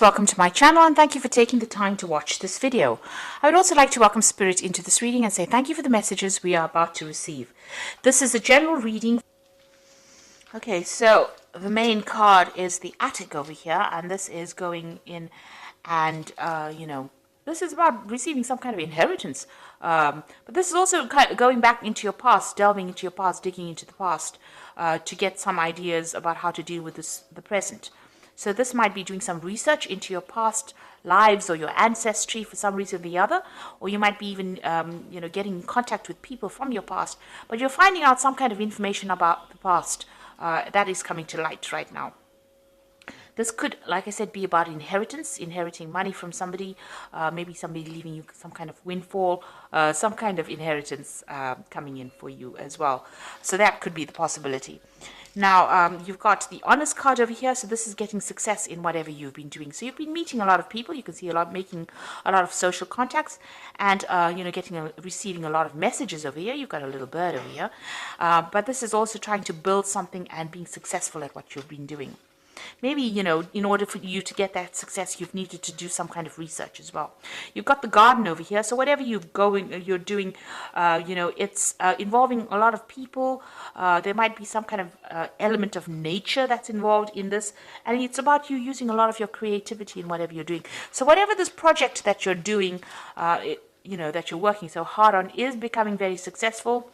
Welcome to my channel and thank you for taking the time to watch this video. I would also like to welcome Spirit into this reading and say thank you for the messages we are about to receive. This is a general reading. Okay, so the main card is the attic over here, and this is going in and, this is about receiving some kind of inheritance. But this is also kind of going back into your past, delving into your past, digging into the past to get some ideas about how to deal with the present. So this might be doing some research into your past lives or your ancestry for some reason or the other, or you might be even, getting in contact with people from your past, but you're finding out some kind of information about the past that is coming to light right now. This could, like I said, be about inheritance, inheriting money from somebody, maybe somebody leaving you some kind of windfall, some kind of inheritance coming in for you as well. So that could be the possibility. Now, you've got the honest card over here, so this is getting success in whatever you've been doing. So you've been meeting a lot of people, you can see making a lot of social contacts, and, receiving a lot of messages over here. You've got a little bird over here. But this is also trying to build something and being successful at what you've been doing. Maybe, in order for you to get that success, you've needed to do some kind of research as well. You've got the garden over here. So whatever you're doing, it's involving a lot of people. There might be some kind of element of nature that's involved in this. And it's about you using a lot of your creativity in whatever you're doing. So whatever this project that you're doing, that you're working so hard on is becoming very successful.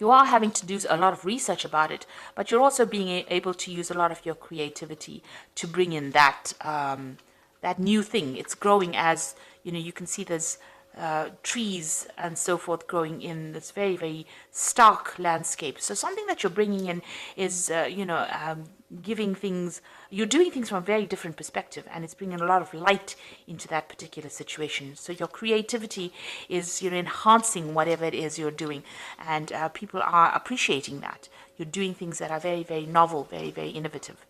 You are having to do a lot of research about it, but you're also being able to use a lot of your creativity to bring in that new thing. It's growing as, you can see there's trees and so forth growing in this very, very stark landscape. So something that you're bringing in is, giving things, you're doing things from a very different perspective, and it's bringing a lot of light into that particular situation. So your creativity is, enhancing whatever it is you're doing, and people are appreciating that. You're doing things that are very, very novel, very, very innovative.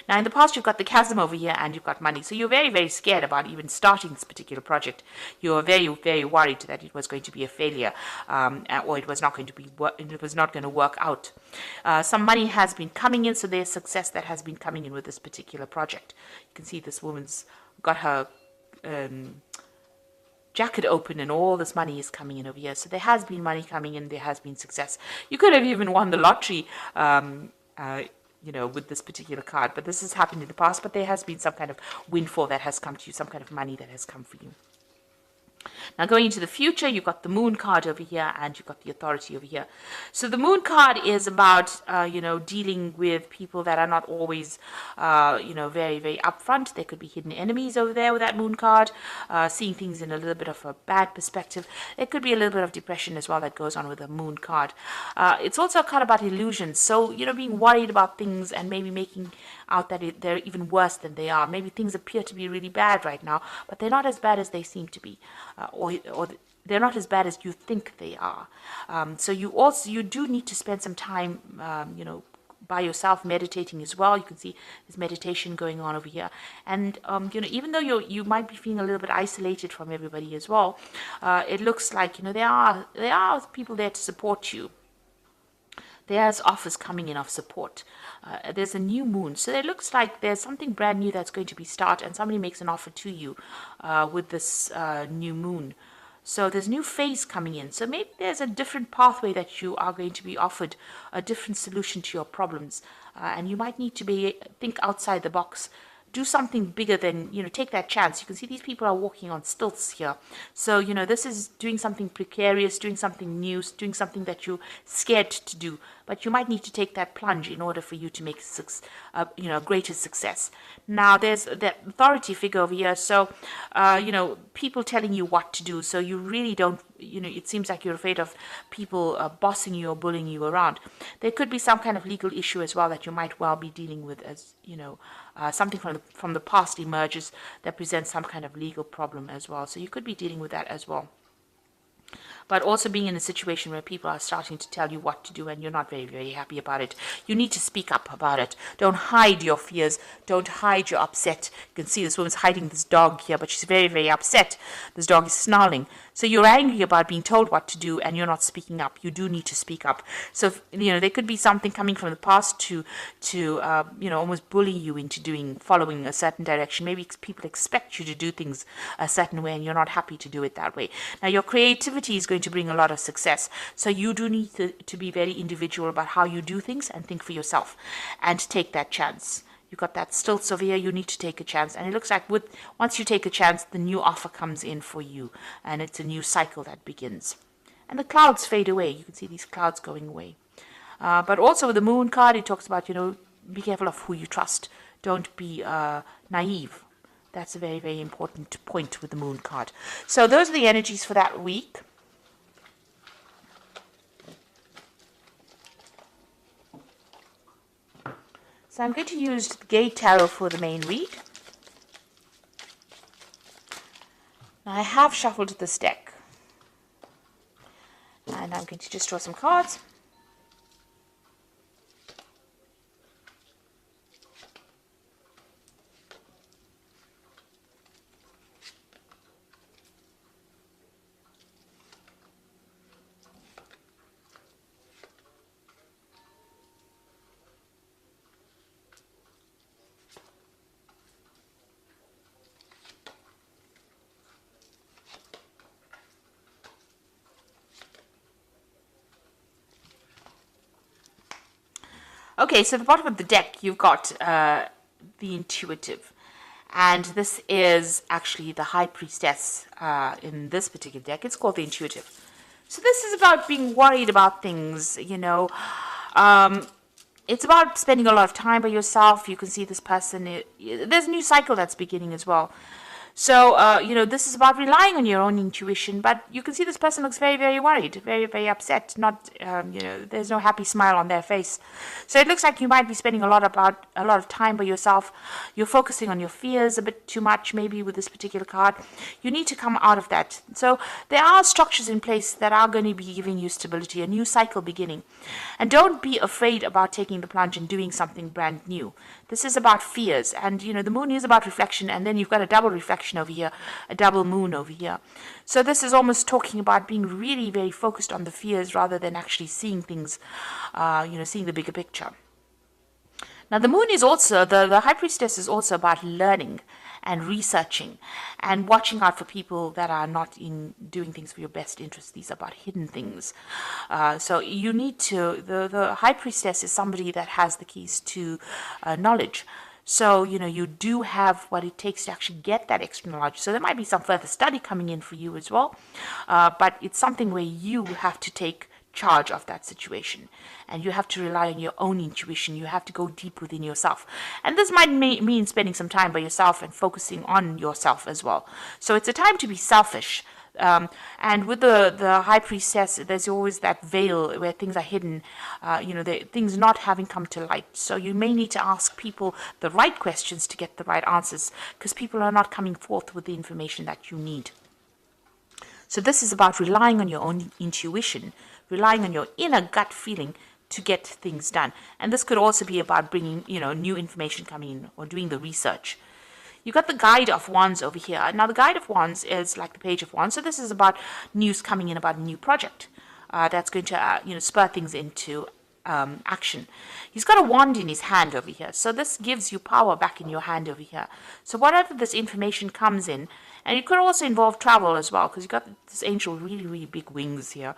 Now, in the past, you've got the chasm over here and you've got money. So you're very, very scared about even starting this particular project. You're very, very worried that it was going to be a failure, or it was not going to work out. Some money has been coming in, so there's success that has been coming in with this particular project. You can see this woman's got her jacket open and all this money is coming in over here. So there has been money coming in, there has been success. You could have even won the lottery, with this particular card, but this has happened in the past, but there has been some kind of windfall that has come to you, some kind of money that has come for you. Now, going into the future, you've got the moon card over here and you've got the authority over here. So the moon card is about, dealing with people that are not always, very, very upfront. There could be hidden enemies over there with that moon card, seeing things in a little bit of a bad perspective. There could be a little bit of depression as well that goes on with the moon card. It's also a card about illusions. So, being worried about things and maybe making out that they're even worse than they are. Maybe things appear to be really bad right now, but they're not as bad as they seem to be. Or they're not as bad as you think they are. So you do need to spend some time, by yourself meditating as well. You can see there's meditation going on over here. And, even though you might be feeling a little bit isolated from everybody as well, it looks like, there are people there to support you. There's offers coming in of support. There's a new moon. So it looks like there's something brand new that's going to be started, and somebody makes an offer to you with this new moon. So there's a new phase coming in. So maybe there's a different pathway that you are going to be offered, a different solution to your problems. And you might need to think outside the box. Do something bigger than, take that chance. You can see these people are walking on stilts here. So, this is doing something precarious, doing something new, doing something that you're scared to do. But you might need to take that plunge in order for you to make greater success. Now, there's that authority figure over here. So, people telling you what to do. So you really don't, it seems like you're afraid of people bossing you or bullying you around. There could be some kind of legal issue as well that you might well be dealing with, as, something from the past emerges that presents some kind of legal problem as well. So you could be dealing with that as well. but also being in a situation where people are starting to tell you what to do and you're not very, very happy about it. You need to speak up about it. Don't hide your fears. Don't hide your upset. You can see this woman's hiding this dog here, but she's very, very upset. This dog is snarling. So you're angry about being told what to do and you're not speaking up. You do need to speak up. So, there could be something coming from the past to almost bully you into following a certain direction. Maybe people expect you to do things a certain way and you're not happy to do it that way. Now, your creativity is going to bring a lot of success. So you do need to be very individual about how you do things and think for yourself and take that chance. You've got that stilts over here, you need to take a chance. And it looks like once you take a chance, the new offer comes in for you. And it's a new cycle that begins. And the clouds fade away. You can see these clouds going away. But also with the moon card, it talks about, be careful of who you trust. Don't be naive. That's a very, very important point with the moon card. So those are the energies for that week. So I'm going to use the Gate Tarot for the main read. Now I have shuffled this deck. And I'm going to just draw some cards. Okay, so at the bottom of the deck, you've got the Intuitive. And this is actually the High Priestess in this particular deck. It's called the Intuitive. So this is about being worried about things, it's about spending a lot of time by yourself. You can see this person, there's a new cycle that's beginning as well. So, this is about relying on your own intuition, but you can see this person looks very, very worried, very, very upset. Not, there's no happy smile on their face. So it looks like you might be spending a lot of time by yourself. You're focusing on your fears a bit too much, maybe with this particular card. You need to come out of that. So there are structures in place that are going to be giving you stability, a new cycle beginning. And don't be afraid about taking the plunge and doing something brand new. This is about fears, and the moon is about reflection, and then you've got a double reflection over here, a double moon over here. So this is almost talking about being really very focused on the fears rather than actually seeing things, seeing the bigger picture. Now the moon is also, the High Priestess is also about learning and researching and watching out for people that are not in doing things for your best interest. These are about hidden things. So you need to, the High Priestess is somebody that has the keys to knowledge. So, you do have what it takes to actually get that extra knowledge. So there might be some further study coming in for you as well. But it's something where you have to take charge of that situation. And you have to rely on your own intuition. You have to go deep within yourself. And this might mean spending some time by yourself and focusing on yourself as well. So it's a time to be selfish. And with the High Priestess, there's always that veil where things are hidden, things not having come to light. So you may need to ask people the right questions to get the right answers, because people are not coming forth with the information that you need. So this is about relying on your own intuition, relying on your inner gut feeling to get things done. And this could also be about bringing, new information coming in or doing the research. You've got the Guide of Wands over here. Now, the Guide of Wands is like the Page of Wands. So this is about news coming in about a new project that's going to, spur things into action. He's got a wand in his hand over here. So this gives you power back in your hand over here. So whatever this information comes in, and it could also involve travel as well, because you've got this angel really, really big wings here.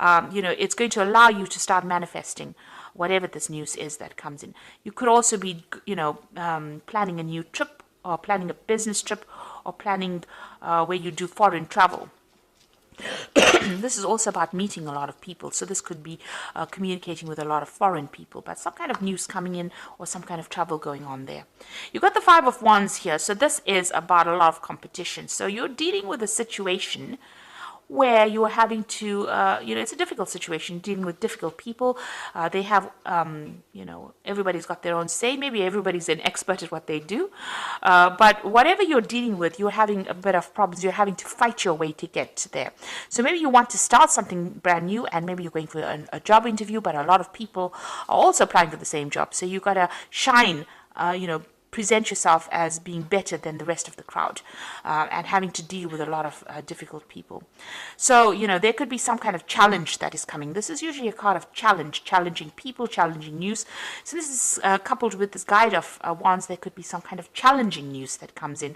It's going to allow you to start manifesting whatever this news is that comes in. You could also be, planning a new trip, or planning a business trip, or planning where you do foreign travel. This is also about meeting a lot of people. So this could be communicating with a lot of foreign people, but some kind of news coming in or some kind of travel going on there. You've got the Five of Wands here. So this is about a lot of competition. So you're dealing with a situation where you are having to, it's a difficult situation, dealing with difficult people. They have, everybody's got their own say. Maybe everybody's an expert at what they do. But whatever you're dealing with, you're having a bit of problems. You're having to fight your way to get there. So maybe you want to start something brand new, and maybe you're going for a job interview, but a lot of people are also applying for the same job. So you've got to shine, present yourself as being better than the rest of the crowd, and having to deal with a lot of difficult people. So, there could be some kind of challenge that is coming. This is usually a card of challenge, challenging people, challenging news. So this is coupled with this guide of wands. There could be some kind of challenging news that comes in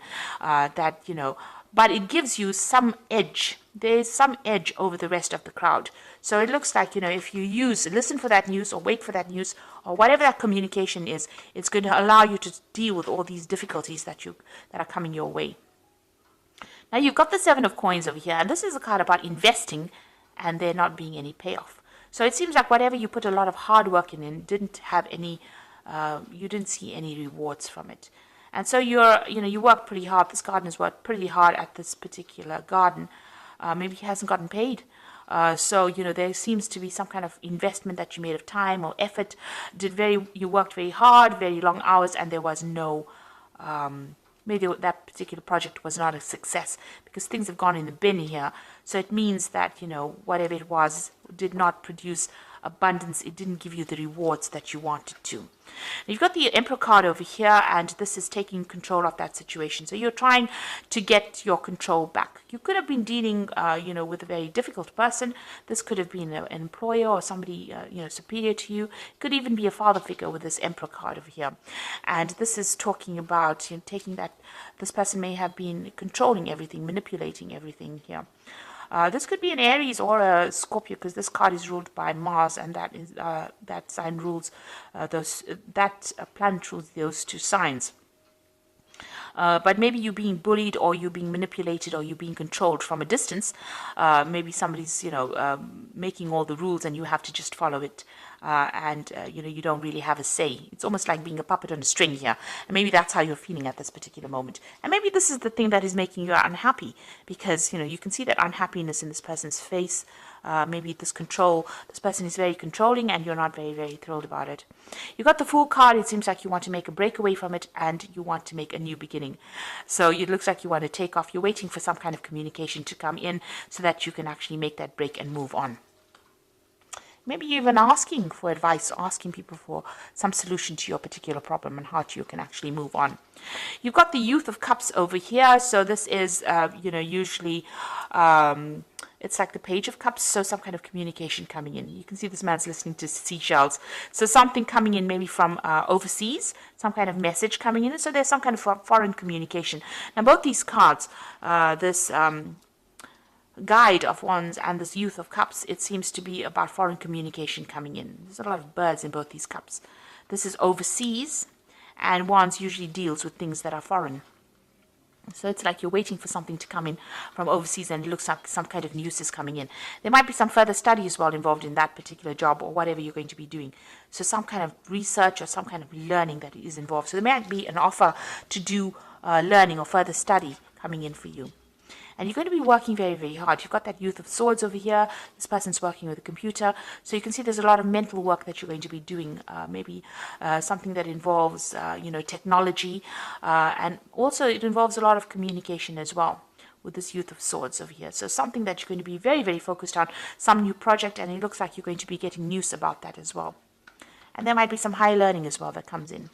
but it gives you some edge. There's some edge over the rest of the crowd. So it looks like, if you listen for that news or wait for that news or whatever that communication is, it's going to allow you to deal with all these difficulties that are coming your way. Now you've got the Seven of Coins over here, and this is a card about investing and there not being any payoff. So it seems like whatever you put a lot of hard work in didn't have any, you didn't see any rewards from it. And so you work pretty hard. This gardener's worked pretty hard at this particular garden. Maybe he hasn't gotten paid. So there seems to be some kind of investment that you made of time or effort. You worked very hard, very long hours, and there was no, maybe that particular project was not a success because things have gone in the bin here. So it means that, whatever it was did not produce abundance. It didn't give you the rewards that you wanted to. You've got the Emperor card over here, and this is taking control of that situation. So you're trying to get your control back. You could have been dealing, with a very difficult person. This could have been an employer or somebody, superior to you. It could even be a father figure with this Emperor card over here. And this is talking about taking that. This person may have been controlling everything, manipulating everything here. This could be an Aries or a Scorpio, because this card is ruled by Mars, and that sign rules that planet rules those two signs. But maybe you're being bullied, or you're being manipulated, or you're being controlled from a distance. Maybe somebody's making all the rules and you have to just follow it. You don't really have a say. It's almost like being a puppet on a string here. And maybe that's how you're feeling at this particular moment. And maybe this is the thing that is making you unhappy, because, you can see that unhappiness in this person's face. Maybe this person is very controlling and you're not very, very thrilled about it. You got the Fool card. It seems like you want to make a break away from it and you want to make a new beginning. So it looks like you want to take off. You're waiting for some kind of communication to come in so that you can actually make that break and move on. Maybe you're even asking for advice, asking people for some solution to your particular problem and how you can actually move on. You've got the Youth of Cups over here. So this is, usually it's like the Page of Cups. So some kind of communication coming in. You can see this man's listening to seashells. So something coming in maybe from overseas, some kind of message coming in. So there's some kind of foreign communication. Now both these cards, this Guide of Wands and this Youth of Cups, it seems to be about foreign communication coming in. There's a lot of birds in both these cups. This is overseas, and Wands usually deals with things that are foreign. So it's like you're waiting for something to come in from overseas, and it looks like some kind of news is coming in. There might be some further study as well involved in that particular job or whatever you're going to be doing. So some kind of research or some kind of learning that is involved. So there might be an offer to do learning or further study coming in for you. And you're going to be working very, very hard. You've got that Youth of Swords over here. This person's working with a computer. So you can see there's a lot of mental work that you're going to be doing. Maybe something that involves, technology. And also it involves a lot of communication as well with this Youth of Swords over here. So something that you're going to be very, very focused on. Some new project, and it looks like you're going to be getting news about that as well. And there might be some high learning as well that comes in.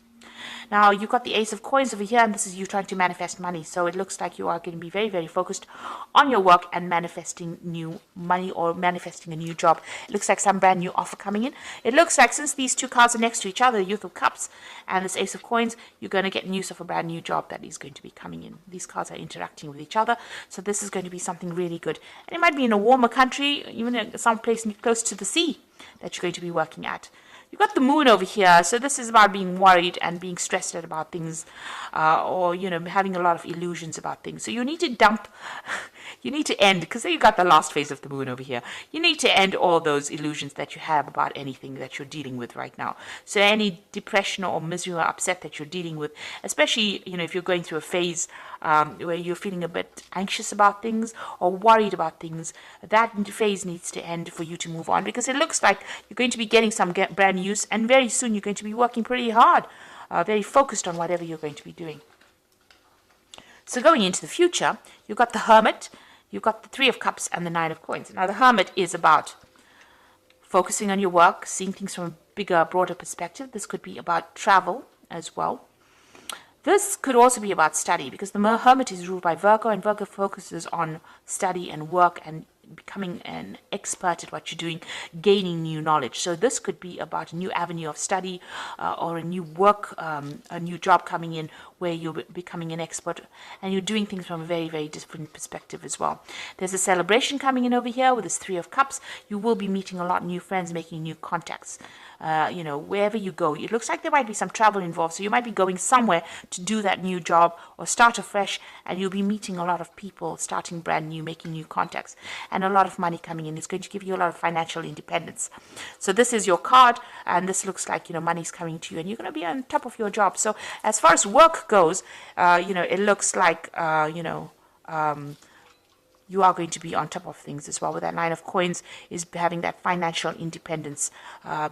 Now, you've got the Ace of Coins over here, and this is you trying to manifest money. So it looks like you are going to be very, very focused on your work and manifesting new money or manifesting a new job. It looks like some brand new offer coming in. It looks like since these two cards are next to each other, the Youth of Cups and this Ace of Coins, you're going to get news of a brand new job that is going to be coming in. These cards are interacting with each other. So this is going to be something really good. And it might be in a warmer country, even some place close to the sea that you're going to be working at. You've got the Moon over here, so this is about being worried and being stressed out about things, or having a lot of illusions about things. So you need to dump You need to end, because you got the last phase of the moon over here. You need to end all those illusions that you have about anything that you're dealing with right now. So any depression or misery or upset that you're dealing with, especially, if you're going through a phase where you're feeling a bit anxious about things or worried about things, that phase needs to end for you to move on, because it looks like you're going to be getting some brand news, and very soon you're going to be working pretty hard, very focused on whatever you're going to be doing. So going into the future, you've got the Hermit, you've got the Three of Cups, and the Nine of Coins. Now the Hermit is about focusing on your work, seeing things from a bigger, broader perspective. This could be about travel as well. This could also be about study, because the Hermit is ruled by Virgo, and Virgo focuses on study and work and becoming an expert at what you're doing, gaining new knowledge. So this could be about a new avenue of study or a new work, a new job coming in where you're becoming an expert and you're doing things from a very, very different perspective as well. There's a celebration coming in over here with this Three of Cups. You will be meeting a lot of new friends, making new contacts. Wherever you go, it looks like there might be some travel involved. So you might be going somewhere to do that new job or start afresh, and you'll be meeting a lot of people, starting brand new, making new contacts, and a lot of money coming in. It's going to give you a lot of financial independence. So this is your card, and this looks like, money's coming to you, and you're going to be on top of your job. So as far as work goes, it looks like, you are going to be on top of things as well. With that Nine of Coins is having that financial independence,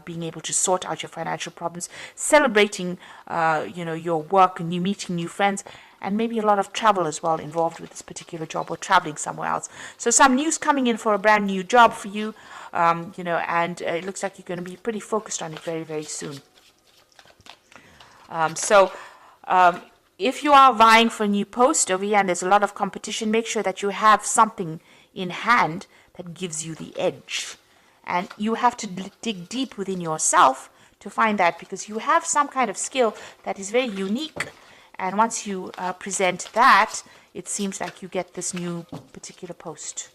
being able to sort out your financial problems, celebrating, your work, and you meeting new friends, and maybe a lot of travel as well involved with this particular job, or traveling somewhere else. So some news coming in for a brand new job for you, and it looks like you're going to be pretty focused on it very, very soon. If you are vying for a new post over here and there's a lot of competition, make sure that you have something in hand that gives you the edge. And you have to dig deep within yourself to find that, because you have some kind of skill that is very unique. And once you present that, it seems like you get this new particular post.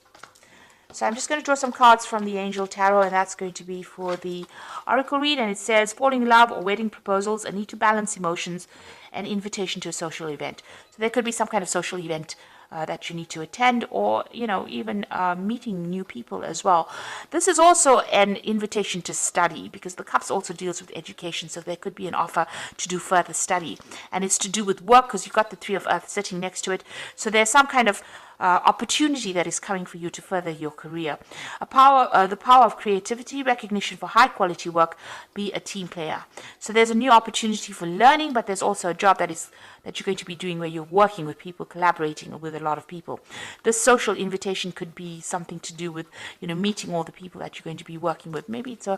So I'm just going to draw some cards from the Angel Tarot, and that's going to be for the Oracle read. And it says, falling in love or wedding proposals, a need to balance emotions, an invitation to a social event. So there could be some kind of social event that you need to attend, or, even meeting new people as well. This is also an invitation to study, because the Cups also deals with education. So there could be an offer to do further study, and it's to do with work, because you've got the Three of Earth sitting next to it. So there's some kind of opportunity that is coming for you to further your career. The power of creativity, recognition for high quality work, be a team player. So there's a new opportunity for learning, but there's also a job that you're going to be doing where you're working with people, collaborating with a lot of people. This social invitation could be something to do with, meeting all the people that you're going to be working with. Maybe it's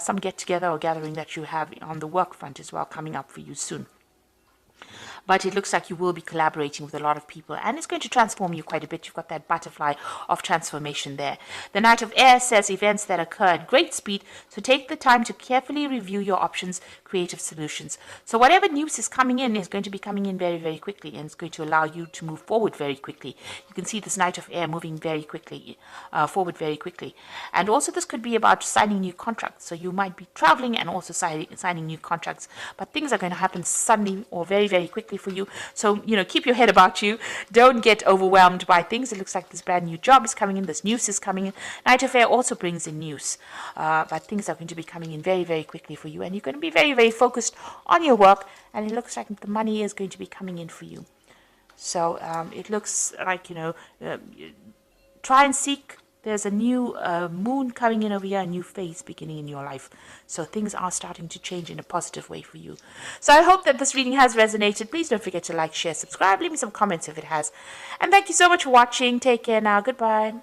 some get together or gathering that you have on the work front as well coming up for you soon. But it looks like you will be collaborating with a lot of people, and it's going to transform you quite a bit. You've got that butterfly of transformation there. The Knight of Air says events that occur at great speed, so take the time to carefully review your options, creative solutions. So whatever news is coming in is going to be coming in very, very quickly, and it's going to allow you to move forward very quickly. You can see this Knight of Air moving very quickly, forward very quickly. And also this could be about signing new contracts. So you might be traveling and also signing new contracts, but things are going to happen suddenly or very, very quickly for you. So, keep your head about you. Don't get overwhelmed by things. It looks like this brand new job is coming in. This news is coming in. Knight of Air also brings in news. But things are going to be coming in very, very quickly for you. And you're going to be very, very focused on your work. And it looks like the money is going to be coming in for you. So it looks like, try and seek. There's a new moon coming in over here, a new phase beginning in your life. So things are starting to change in a positive way for you. So I hope that this reading has resonated. Please don't forget to like, share, subscribe. Leave me some comments if it has. And thank you so much for watching. Take care now. Goodbye.